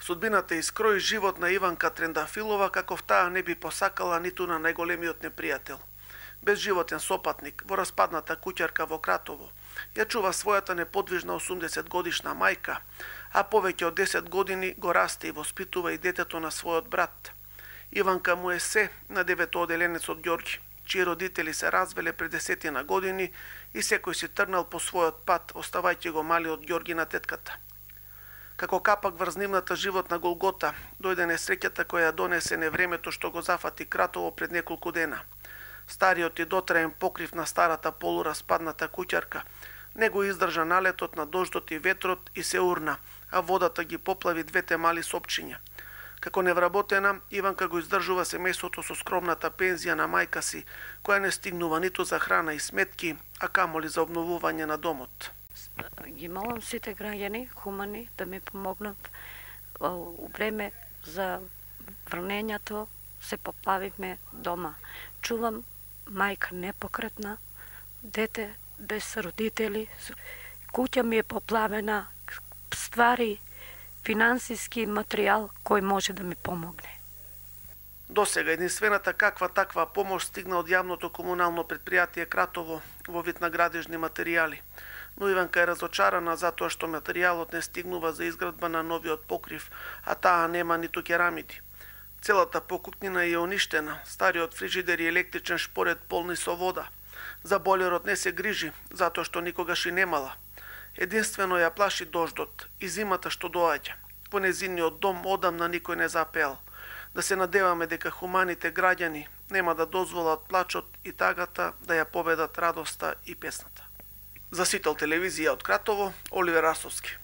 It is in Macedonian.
Судбината искрои живот на Иванка Трендафилова каков таа не би посакала ниту на најголемиот непријател. Безживотен сопатник во распадната куќарка во Кратово ја чува својата неподвижна 80 годишна мајка, а повеќе од 10 години го расте и воспитува и детето на својот брат. Иванка му е се на деветооделенецот Ѓорги, чии родители се развеле пред 10 години и секој си трнал по својот пат, оставајќи го малиот Ѓорги на тетката. Како капак врз нивната животна голгота, дојде несреќата која ја донесе невремето што го зафати Кратово пред неколку дена. Стариот и дотраен покрив на старата полураспадната куќарка не го издржа налетот на дождот и ветрот и се урна, а водата ги поплави двете мали сопчиња. Како невработена, Иванка го издржува семејството со скромната пензија на мајка си, која не стигнува ниту за храна и сметки, а камоли за обновување на домот. Ги молам сите граѓани, хумани, да ми помогнат. У време за врнењето се поплавивме дома. Чувам мајка непокретна, дете без родители, куќа ми е поплавена, ствари, финансиски материјал кој може да ми помогне. Досега единствената каква таква помош стигна од јавното комунално предпријатие Кратово во вид на градежни материјали. Но Иванка е разочарана затоа што материјалот не стигнува за изградба на новиот покрив, а таа нема ниту керамиди. Целата покукнина е уништена, стариот фрижидер и електричен шпоред полни со вода. За бойлерот не се грижи, затоа што никогаш и немала. Единствено ја плаши дождот и зимата што доаѓа. Во незиниот дом одамна никој не запеал. Да се надеваме дека хуманите граѓани нема да дозволат плачот и тагата да ја победат радоста и песната. За Сител телевизија од Кратово, Оливер Расовски.